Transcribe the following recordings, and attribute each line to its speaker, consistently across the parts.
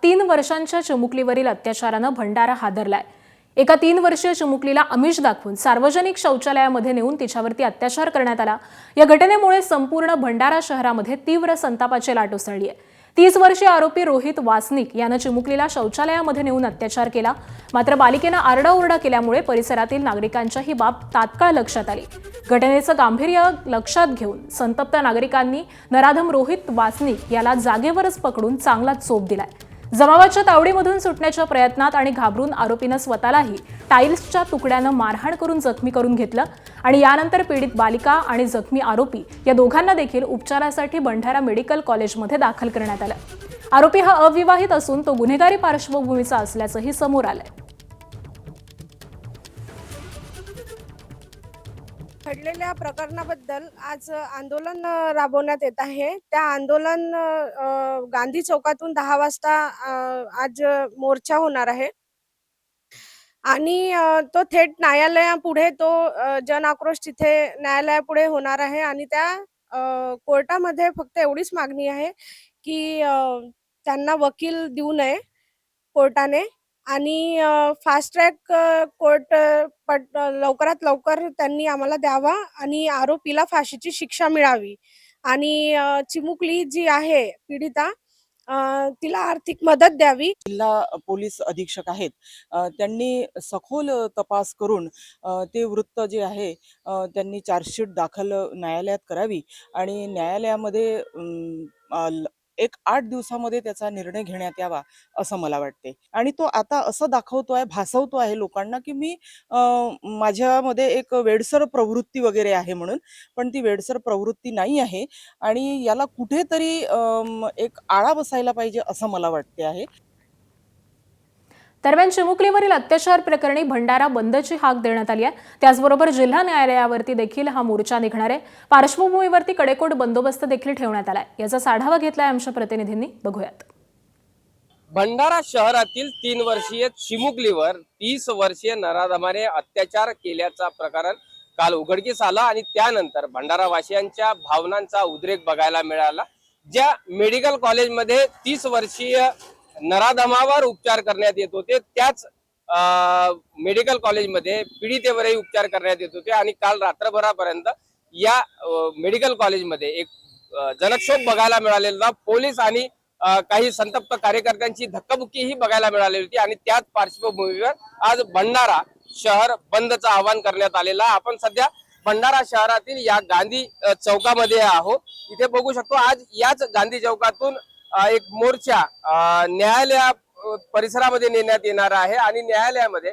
Speaker 1: 3 वर्षांच्या चिमुकलीवरील अत्याचारानं भंडारा हादरलाय। एका 3 वर्षीय चिमुकलीला आमिष दाखवून सार्वजनिक शौचालयामध्ये नेऊन तिच्यावरती अत्याचार करण्यात आला। या घटनेमुळे संपूर्ण भंडारा शहरामध्ये तीव्र संतापाची लाट उसळली आहे। 30 वर्षीय आरोपी रोहित वासनिक यानं चिमुकलीला शौचालयामध्ये नेऊन अत्याचार केला। मात्र बालिकेनं आरडाओरडा केल्यामुळे परिसरातील नागरिकांच्या ही बाब तात्काळ लक्षात आली। घटनेचं गांभीर्य लक्षात घेऊन संतप्त नागरिकांनी नराधम रोहित वासनिक याला जागेवरच पकडून चांगला चोप दिलाय। जमावाच्या तावडीमधून सुटण्याच्या प्रयत्नात आणि घाबरून आरोपीनं स्वतःलाही टाइल्सच्या तुकड्यानं मारहाण करून जखमी करून घेतलं आणि यानंतर पीडित बालिका आणि जखमी आरोपी या दोघांना देखील उपचारासाठी भंडारा मेडिकल कॉलेजमध्ये दाखल करण्यात आलं। आरोपी हा अविवाहित असून तो गुन्हेगारी पार्श्वभूमीचा असल्याचंही समोर आलंय।
Speaker 2: घडलेल्या प्रकरणाबद्दल आज आंदोलन राबवण्यात येत आहे। त्या आंदोलन गांधी चौकातून 10 वाजता आज मोर्चा होणार आहे आणि तो थेट न्यायालयापुढे जन आक्रोश तिथे न्यायालयापुढे होणार आहे आणि त्या कोर्टामध्ये फक्त एवढीच मागणी आहे की त्यांना वकील देऊ नये कोर्टाने आणि फास्ट ट्रॅक कोर्ट लवकरात लवकर त्यांनी आम्हाला द्यावा आणि आरोपीला फाशीची शिक्षा मिळावी आणि चिमुकली जी आहे पीडिता तिला आर्थिक मदत द्यावी।
Speaker 3: जिल्हा पोलीस अधीक्षक आहेत त्यांनी सखोल तपास करून ते वृत्त जे आहे त्यांनी चार्जशीट दाखल न्यायालयात करावी आणि न्यायालयामध्ये एक 8 दिवसामध्ये त्याचा निर्णय घेण्यात यावा असं मला वाटते। आणि तो आता असं दाखवतोय भासवतो आहे लोकांना की मी माझ्यामध्ये एक वेडसर प्रवृत्ती वगैरे आहे म्हणून, पण ती वेडसर प्रवृत्ती नाही आहे आणि याला कुठेतरी एक आळा बसायला पाहिजे असं मला वाटते आहे।
Speaker 1: दरम्यान चिमुकलीवरील अत्याचार प्रकरणी भंडारा बंदची हाक देण्यात आली आहे। त्याचबरोबर जिल्हा न्यायालयावरती देखील हा मोर्चा निघणार आहे। पार्श्वभूमीवरती कडेकोट बंदोबस्त देखील ठेवण्यात आलाय। याचा आढावा घेतलाय आमच्या प्रतिनिधींनी, बघूयात।
Speaker 4: भंडारा शहरातील 3 वर्षीय चिमुकलीवर 30 वर्षीय नराधमाने अत्याचार केल्याचा प्रकरण काल उघडकीस आला आणि त्यानंतर भंडारावासियांच्या भावनांचा उद्रेक बघायला मिळाला। ज्या मेडिकल कॉलेजमध्ये 30 वर्षीय नराधमावर उपचार करण्यात येत होते त्याच मेडिकल कॉलेजमध्ये पीडितेवरही उपचार करण्यात येत होते आणि काल रात्रभरापर्यंत या मेडिकल कॉलेजमध्ये एक जनक्षोभ बघायला मिळालेला। पोलीस आणि काही संतप्त कार्यकर्त्यांची धक्काबुक्की ही बघायला मिळाली होती आणि त्याच पार्श्वभूमीवर आज भंडारा शहर बंदचं आवाहन करण्यात आलेला। आपण सध्या भंडारा शहरातील या गांधी चौकामध्ये आहोत। इथे बघू शकतो आज याच गांधी चौकातून एक मोर्चा न्यायालया परिसरामध्ये नेण्यात येणार आहे आणि न्यायालयामध्ये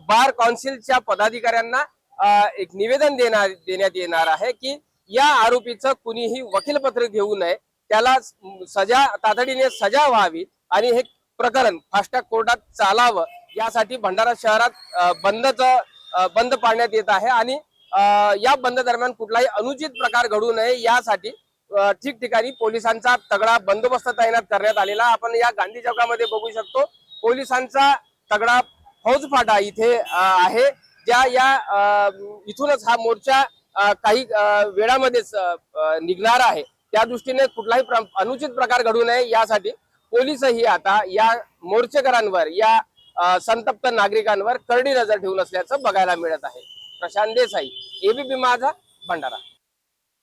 Speaker 4: बार काउन्सिलच्या पदाधिकाऱ्यांना एक निवेदन देण्यात येणार आहे की या आरोपीचं कुणीही वकीलपत्र घेऊ नये, त्याला तातडीने सजा व्हावी आणि हे प्रकरण फास्ट ट्रॅक कोर्टात चालावं यासाठी भंडारा शहरात बंद पाडण्यात येत आहे आणि या बंद दरम्यान कुठलाही अनुचित प्रकार घडू नये यासाठी ठिकठिकाणी पोलिसांचा तगडा बंदोबस्त तैनात करण्यात आलेला। आपण या गांधी चौकामध्ये बघू शकतो पोलिसांचा तगडा फौजफाटा इथे आहे। इथूनच हा मोर्चा काही वेळामध्येच निघणार आहे। त्या दृष्टीने कुठलाही अनुचित प्रकार घडू नये यासाठी पोलीसही आता या मोर्चेकरांवर या संतप्त नागरिकांवर करडी नजर ठेवून असल्याचं बघायला मिळत आहे। प्रशांत देसाई, एबीपी माझा, भंडारा।